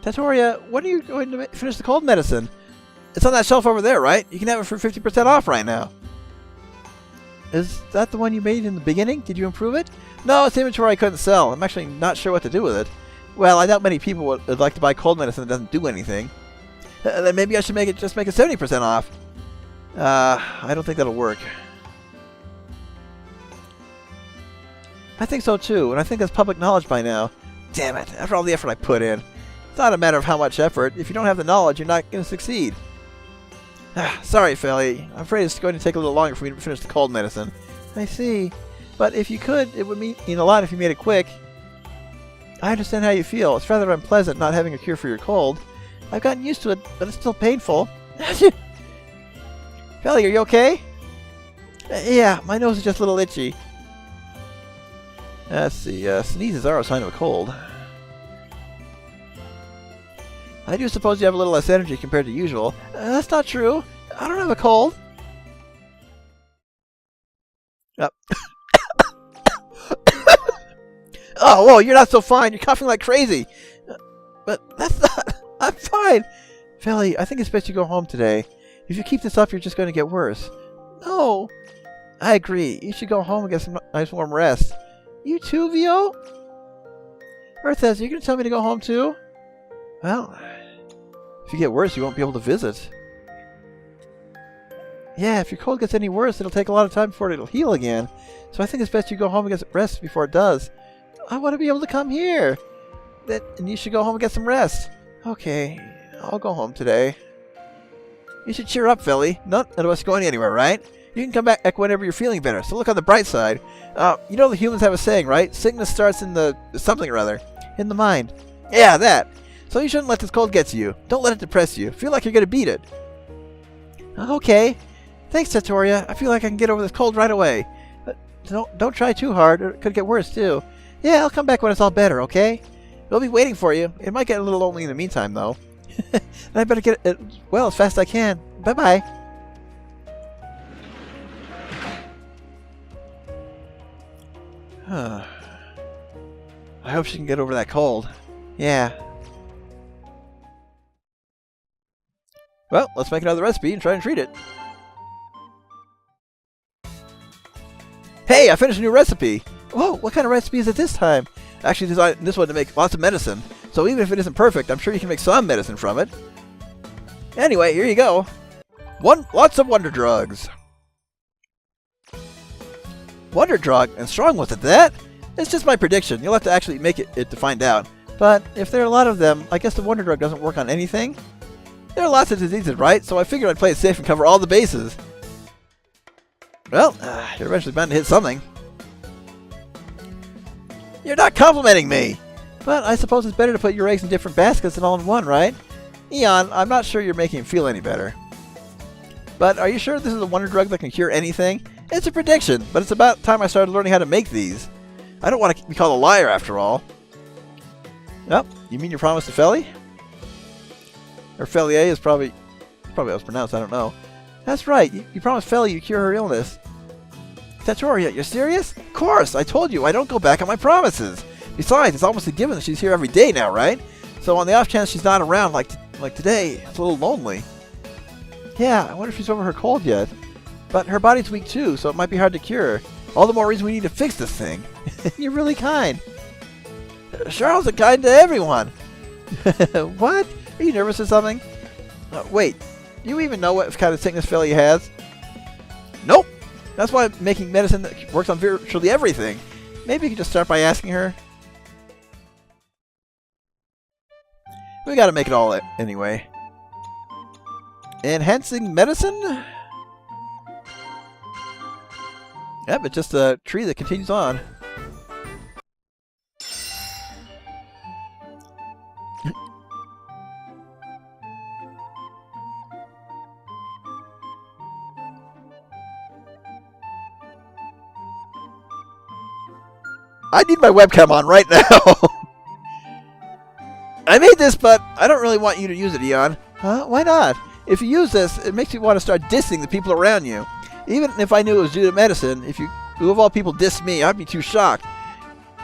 Trattoria, when are you going to finish the cold medicine? It's on that shelf over there, right? You can have it for 50% off right now. Is that the one you made in the beginning? Did you improve it? No, it's inventory I couldn't sell. I'm actually not sure what to do with it. Well, I doubt many people would like to buy cold medicine that doesn't do anything. Then maybe I should just make it 70% off. I don't think that'll work. I think so too, and I think that's public knowledge by now. Damn it, after all the effort I put in. It's not a matter of how much effort. If you don't have the knowledge, you're not going to succeed. Sorry, Felly. I'm afraid it's going to take a little longer for me to finish the cold medicine. I see. But if you could, it would mean a lot if you made it quick. I understand how you feel. It's rather unpleasant not having a cure for your cold. I've gotten used to it, but it's still painful. Felly, are you okay? Yeah, my nose is just a little itchy. Let's see. Sneezes are a sign of a cold. I do suppose you have a little less energy compared to usual. That's not true. I don't have a cold. Oh, whoa, you're not so fine. You're coughing like crazy. But that's not... I'm fine. Felly, I think it's best you go home today. If you keep this up, you're just going to get worse. No. I agree. You should go home and get some nice warm rest. You too, Vio? Earthes, are you going to tell me to go home too? Well, if you get worse, you won't be able to visit. Yeah, if your cold gets any worse, it'll take a lot of time before it'll heal again. So I think it's best you go home and get some rest before it does. I want to be able to come here. And you should go home and get some rest. Okay, I'll go home today. You should cheer up, Felly. None of us going anywhere, right? You can come back whenever you're feeling better, so look on the bright side. You know the humans have a saying, right? Sickness starts in the... something or other. In the mind. Yeah, that. So you shouldn't let this cold get to you. Don't let it depress you. Feel like you're going to beat it. Okay. Thanks, Trattoria. I feel like I can get over this cold right away. But don't try too hard, or it could get worse, too. Yeah, I'll come back when it's all better, okay? We'll be waiting for you. It might get a little lonely in the meantime, though. And I better get it well as fast as I can. Bye-bye. I hope she can get over that cold. Yeah. Well, let's make another recipe and try and treat it. Hey, I finished a new recipe! Whoa, what kind of recipe is it this time? I actually designed this one to make lots of medicine, so even if it isn't perfect, I'm sure you can make some medicine from it. Anyway, here you go. Lots of wonder drugs. Wonder drug, and strong was it that? It's just my prediction. You'll have to actually make it to find out. But if there are a lot of them, I guess the wonder drug doesn't work on anything. There are lots of diseases, right? So I figured I'd play it safe and cover all the bases. Well, you're eventually bound to hit something. You're not complimenting me! But I suppose it's better to put your eggs in different baskets than all in one, right? Eon, I'm not sure you're making him feel any better. But are you sure this is a wonder drug that can cure anything? It's a prediction, but it's about time I started learning how to make these. I don't want to be called a liar after all. Oh, you mean your promise to Felly? Or Fellier is probably how it's pronounced, I don't know. That's right, you promised Felly you'd cure her illness. Trattoria, you're serious? Of course, I told you I don't go back on my promises. Besides, it's almost a given that she's here every day now, right? So on the off chance she's not around like today, it's a little lonely. Yeah, I wonder if she's over her cold yet. But her body's weak too, so it might be hard to cure. All the more reason we need to fix this thing. You're really kind. Charles is kind to everyone. What? Are you nervous or something? Wait, do you even know what kind of sickness Felly has? Nope. That's why I'm making medicine that works on virtually everything. Maybe you can just start by asking her. We gotta make it all anyway. Enhancing medicine? Yep, it's just a tree that continues on. I need my webcam on right now. I made this, but I don't really want you to use it, Eon. Huh? Why not? If you use this, it makes me want to start dissing the people around you. Even if I knew it was due to medicine, if you of all people diss me, I'd be too shocked.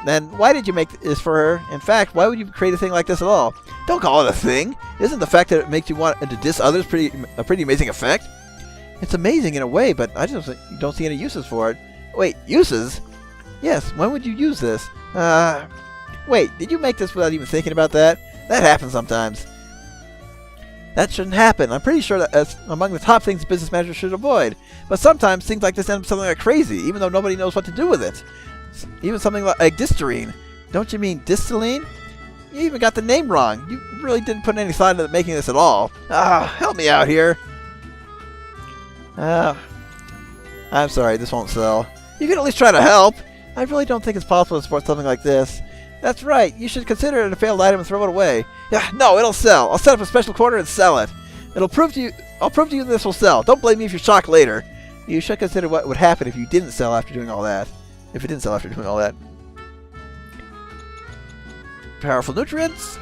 Then why did you make this for her? In fact, why would you create a thing like this at all? Don't call it a thing. Isn't the fact that it makes you want to diss others a pretty amazing effect? It's amazing in a way, but I just don't see any uses for it. Wait, uses? Yes, when would you use this? Wait, did you make this without even thinking about that? That happens sometimes. That shouldn't happen. I'm pretty sure that's among the top things business managers should avoid. But sometimes things like this end up something like crazy, even though nobody knows what to do with it. Even something like Distarine. Don't you mean Distilline? You even got the name wrong. You really didn't put any thought into making this at all. Help me out here. I'm sorry, this won't sell. You can at least try to help. I really don't think it's possible to support something like this. That's right. You should consider it a failed item and throw it away. Yeah, no, it'll sell. I'll set up a special corner and sell it. I'll prove to you this will sell. Don't blame me if you're shocked later. You should consider what would happen if you didn't sell after doing all that. If it didn't sell after doing all that. Powerful nutrients.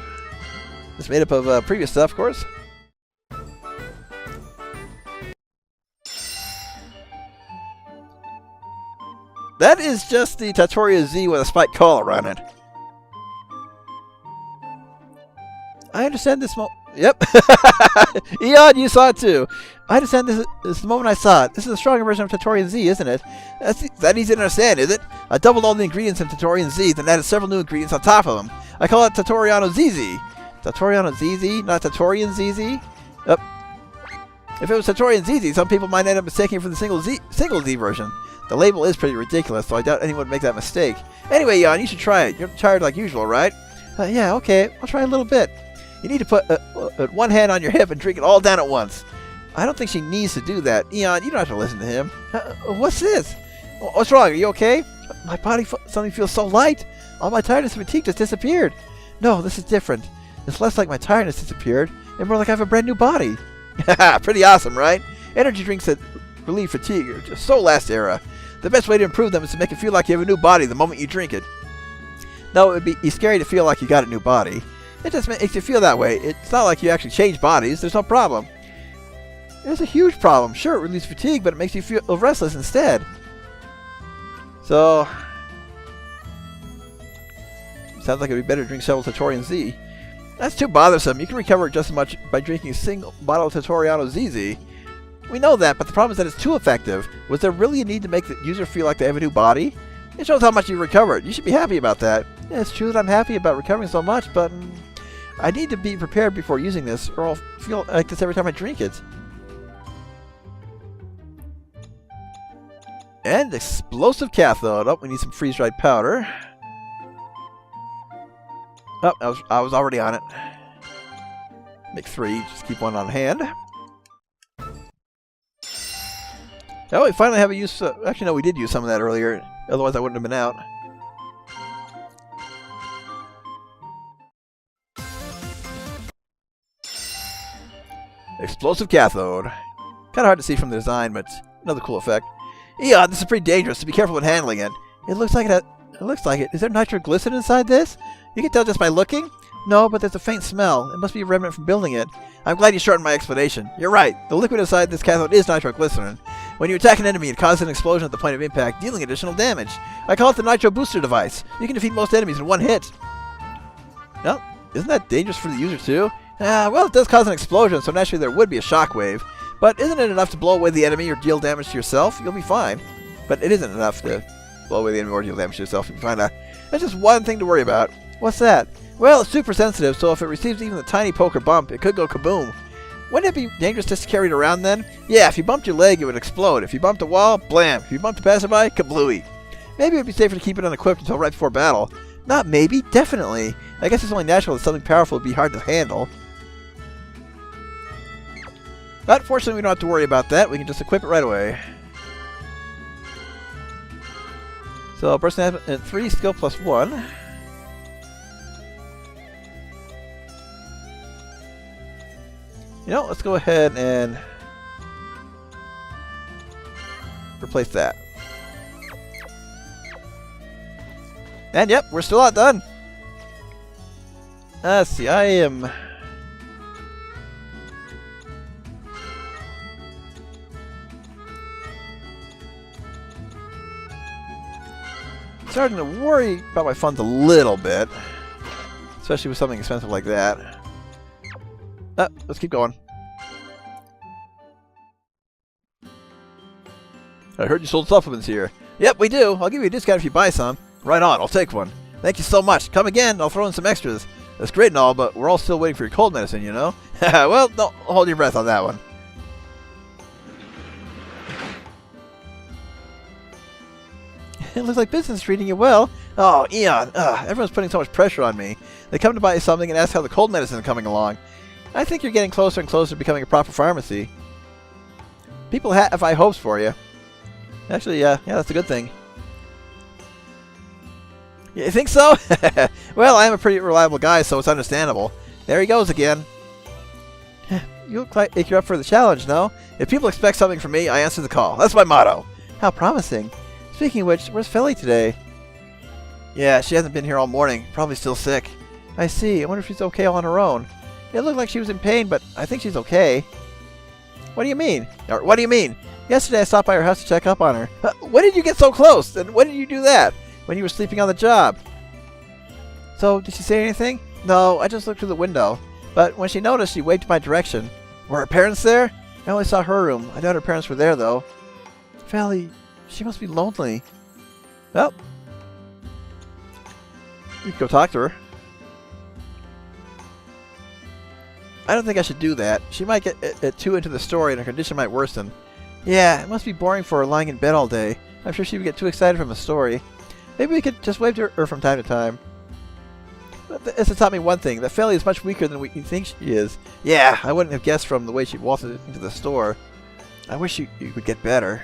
It's made up of previous stuff, of course. That is just the Tatoria Z with a spiked collar on it. I understand this Yep. Eon, you saw it too. I understand this is the moment I saw it. This is a stronger version of Tatorian Z, isn't it? That's that easy to understand, is it? I doubled all the ingredients in Tatorian Z, then added several new ingredients on top of them. I call it Tatoriano ZZ. Tatoriano ZZ, not Tatorian ZZ? Yep. If it was Tatorian ZZ, some people might end up mistaking it for the single Z version. The label is pretty ridiculous, so I doubt anyone would make that mistake. Anyway, Jan, you should try it. You're tired like usual, right? Yeah, okay. I'll try a little bit. You need to put one hand on your hip and drink it all down at once. I don't think she needs to do that. Eon, you don't have to listen to him. What's this? What's wrong? Are you okay? My body suddenly feels so light. All my tiredness and fatigue just disappeared. No, this is different. It's less like my tiredness disappeared and more like I have a brand new body. Pretty awesome, right? Energy drinks that relieve fatigue are just so last era. The best way to improve them is to make it feel like you have a new body the moment you drink it. No, it would be scary to feel like you got a new body. It just makes you feel that way. It's not like you actually change bodies. There's no problem. There's a huge problem. Sure, it relieves fatigue, but it makes you feel restless instead. So, sounds like it would be better to drink several Tatorian Z. That's too bothersome. You can recover just as much by drinking a single bottle of Tatoriano ZZ. We know that, but the problem is that it's too effective. Was there really a need to make the user feel like they have a new body? It shows how much you recovered. You should be happy about that. Yeah, it's true that I'm happy about recovering so much, but I need to be prepared before using this, or I'll feel like this every time I drink it. And explosive cathode. Oh, we need some freeze-dried powder. Oh, I was already on it. Make 3. Just keep one on hand. Oh, we finally have a use. Actually, no, we did use some of that earlier. Otherwise, I wouldn't have been out. Explosive cathode. Kind of hard to see from the design, but another cool effect. Eon, this is pretty dangerous, so be careful when handling it. It looks like it. It looks like it. Is there nitroglycerin inside this? You can tell just by looking. No, but there's a faint smell. It must be a remnant from building it. I'm glad you shortened my explanation. You're right. The liquid inside this cathode is nitroglycerin. When you attack an enemy, it causes an explosion at the point of impact, dealing additional damage. I call it the Nitro Booster device. You can defeat most enemies in one hit. Well, isn't that dangerous for the user too? Well, it does cause an explosion, so naturally there would be a shockwave. But isn't it enough to blow away the enemy or deal damage to yourself? You'll be fine. But it isn't enough to blow away the enemy or deal damage to yourself. You'll be fine. There's just one thing to worry about. What's that? Well, it's super sensitive, so if it receives even a tiny poke or bump, it could go kaboom. Wouldn't it be dangerous just to carry it around then? Yeah, if you bumped your leg, it would explode. If you bumped a wall, blam. If you bumped a passerby, kablooey. Maybe it would be safer to keep it unequipped until right before battle. Not maybe, definitely. I guess it's only natural that something powerful would be hard to handle. But fortunately, we don't have to worry about that. We can just equip it right away. So, person has 3 skill plus 1. You know, let's go ahead and replace that. And yep, we're still not done. Let's see, I am starting to worry about my funds a little bit, especially with something expensive like that. Let's keep going. I heard you sold supplements here. Yep, we do. I'll give you a discount if you buy some. Right on, I'll take one. Thank you so much. Come again, I'll throw in some extras. That's great and all, but we're all still waiting for your cold medicine, you know? Well, no, hold your breath on that one. It looks like business is treating you well. Oh, Eon, everyone's putting so much pressure on me. They come to buy something and ask how the cold medicine is coming along. I think you're getting closer and closer to becoming a proper pharmacy. People have high hopes for you. Actually, yeah, that's a good thing. You think so? Well, I am a pretty reliable guy, so it's understandable. There he goes again. You look like you're up for the challenge, no? If people expect something from me, I answer the call. That's my motto. How promising. Speaking of which, where's Philly today? Yeah, she hasn't been here all morning. Probably still sick. I see. I wonder if she's okay all on her own. It looked like she was in pain, but I think she's okay. What do you mean? Or what do you mean? Yesterday I stopped by her house to check up on her. When did you get so close? And when did you do that? When you were sleeping on the job. So, did she say anything? No, I just looked through the window. But when she noticed, she waved my direction. Were her parents there? I only saw her room. I doubt her parents were there, though. Valley, she must be lonely. Well, we can go talk to her. I don't think I should do that. She might get too into the story and her condition might worsen. Yeah, it must be boring for her lying in bed all day. I'm sure she would get too excited from the story. Maybe we could just wave to her from time to time. But this has taught me one thing, that Philly is much weaker than we think she is. Yeah, I wouldn't have guessed from the way she waltzed into the store. I wish you could get better.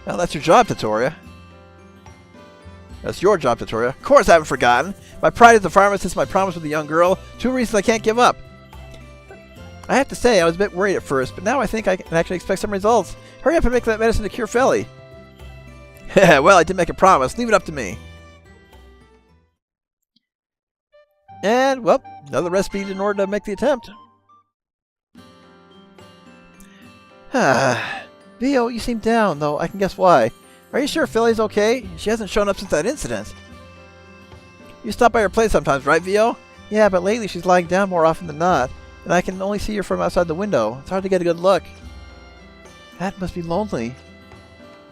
Well, that's your job, Tatoria. That's your job, Tatoria. Of course I haven't forgotten. My pride as a pharmacist, my promise with the young girl, 2 reasons I can't give up. I have to say, I was a bit worried at first, but now I think I can actually expect some results. Hurry up and make that medicine to cure Philly. Well, I did make a promise. Leave it up to me. And, well, another recipe in order to make the attempt. Vio, you seem down, though I can guess why. Are you sure Philly's okay? She hasn't shown up since that incident. You stop by her place sometimes, right, Vio? Yeah, but lately she's lying down more often than not, and I can only see her from outside the window. It's hard to get a good look. That must be lonely.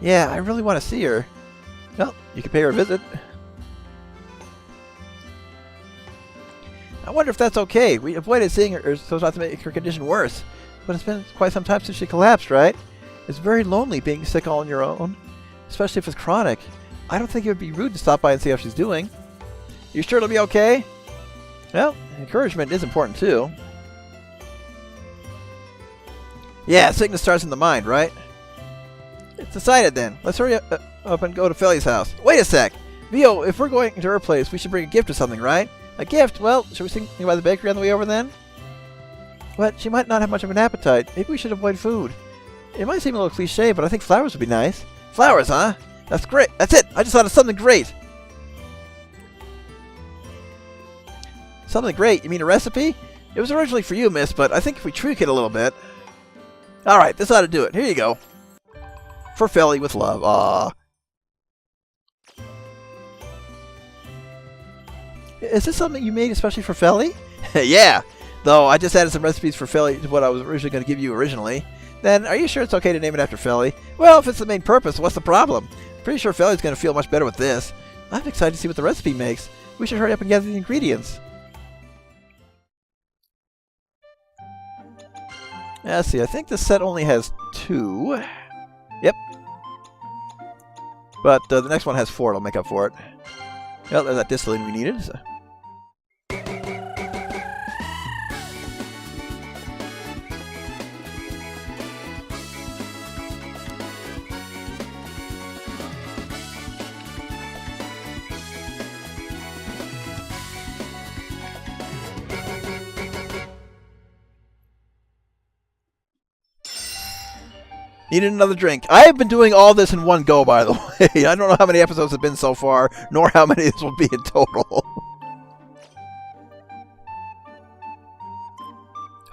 Yeah, I really want to see her. Well, you can pay her a visit. I wonder if that's okay. We avoided seeing her so as not to make her condition worse. But it's been quite some time since she collapsed, right? It's very lonely being sick all on your own, especially if it's chronic. I don't think it would be rude to stop by and see how she's doing. You sure it'll be okay? Well, encouragement is important too. Yeah, sickness starts in the mind, right? It's decided then. Let's hurry up and go to Philly's house. Wait a sec. Vio, if we're going to her place, we should bring a gift or something, right? A gift? Well, should we swing by the bakery on the way over then? But she might not have much of an appetite. Maybe we should avoid food. It might seem a little cliche, but I think flowers would be nice. Flowers, huh? That's great. That's it. I just thought of something great. Something great? You mean a recipe? It was originally for you, miss, but I think if we tweak it a little bit... Alright, this ought to do it. Here you go. For Philly with love. Aww. Is this something you made especially for Philly? Yeah. Though I just added some recipes for Philly to what I was originally going to give you originally. Then, are you sure it's okay to name it after Philly? Well, if it's the main purpose, what's the problem? Pretty sure Philly's going to feel much better with this. I'm excited to see what the recipe makes. We should hurry up and gather the ingredients. Let's see, I think this set only has 2. Yep. But the next one has 4, it'll make up for it. Well, there's that distilling we needed. So. Needed another drink. I have been doing all this in one go, by the way. I don't know how many episodes have been so far, nor how many this will be in total.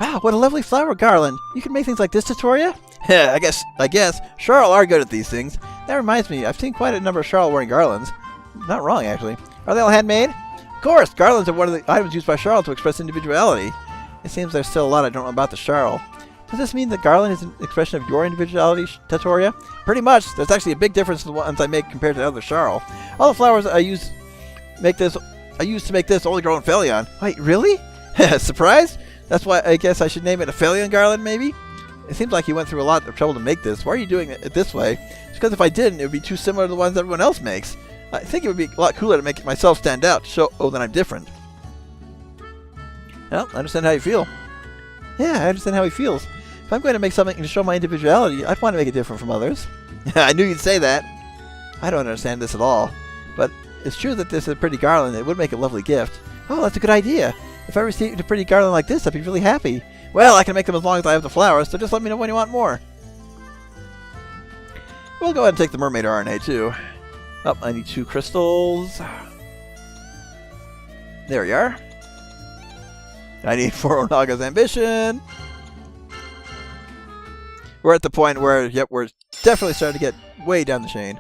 Wow, what a lovely flower garland. You can make things like this, Tatoria? Yeah, I guess. Charles are good at these things. That reminds me, I've seen quite a number of Charles wearing garlands. Not wrong, actually. Are they all handmade? Of course, garlands are one of the items used by Charles to express individuality. It seems there's still a lot I don't know about the Charl. Does this mean that garland is an expression of your individuality, Tatoria? Pretty much. There's actually a big difference in the ones I make compared to the other Charl. All the flowers I used to make this only grow in Phelion. Wait, really? Surprised? That's why I guess I should name it a Phelion garland, maybe? It seems like you went through a lot of trouble to make this. Why are you doing it this way? It's because if I didn't, it would be too similar to the ones everyone else makes. I think it would be a lot cooler to make myself stand out, to show that I'm different. Well, I understand how you feel. Yeah, I understand how he feels. If I'm going to make something to show my individuality, I'd want to make it different from others. I knew you'd say that. I don't understand this at all. But it's true that this is a pretty garland. It would make a lovely gift. Oh, that's a good idea. If I received a pretty garland like this, I'd be really happy. Well, I can make them as long as I have the flowers, so just let me know when you want more. We'll go ahead and take the mermaid RNA, too. Oh, I need 2 crystals. There we are. I need 4 Onaga's ambition. We're at the point where, yep, we're definitely starting to get way down the chain.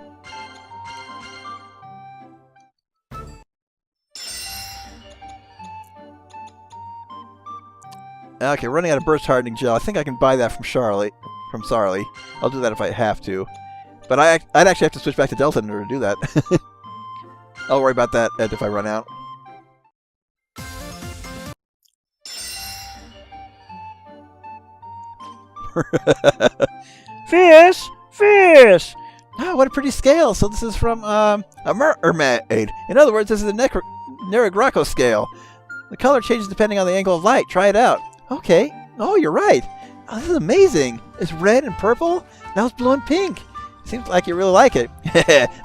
Okay, running out of burst hardening gel. I think I can buy that from Sarli. I'll do that if I have to. But I'd actually have to switch back to Delta in order to do that. I'll worry about that if I run out. Fish! Fish! Oh, what a pretty scale. So this is from a mermaid. In other words, this is a Neragraco scale. The color changes depending on the angle of light. Try it out. Okay. Oh, you're right. Oh, this is amazing. It's red and purple. Now it's blue and pink. Seems like you really like it.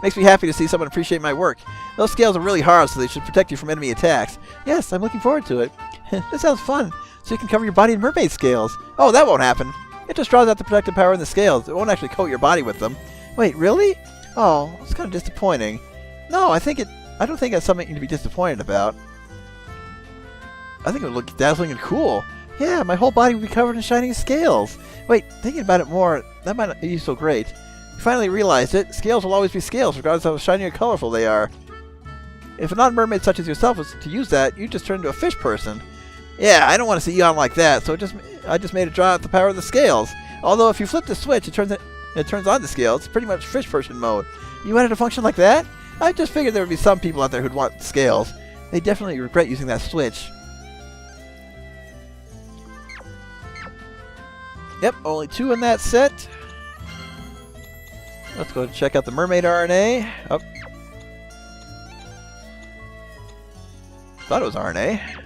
Makes me happy to see someone appreciate my work. Those scales are really hard, so they should protect you from enemy attacks. Yes, I'm looking forward to it. That sounds fun. So you can cover your body in mermaid scales. Oh, that won't happen. It just draws out the protective power in the scales. It won't actually coat your body with them. Wait, really? Oh, it's kind of disappointing. No, I don't think that's something to be disappointed about. I think it would look dazzling and cool. Yeah, my whole body would be covered in shining scales. Wait, thinking about it more, that might not be so great. You finally realized it. Scales will always be scales, regardless of how shiny or colorful they are. If a non-mermaid such as yourself was to use that, you'd just turn into a fish person. Yeah, I don't want to see Eon like that, so I just made it draw out the power of the scales. Although if you flip the switch, it turns on the scales. It's pretty much fish person mode. You wanted a function like that? I just figured there would be some people out there who'd want scales. They definitely regret using that switch. Yep, only 2 in that set. Let's go check out the mermaid RNA. Oh. Thought it was RNA.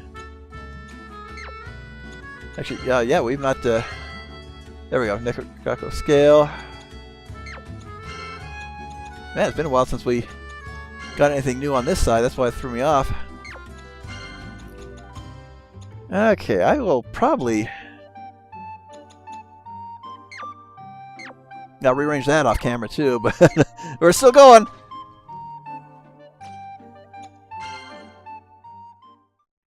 Actually, yeah, we've not... there we go, Necrocaco scale. Man, it's been a while since we got anything new on this side. That's why it threw me off. Okay, I will probably... Now rearrange that off camera too, but we're still going.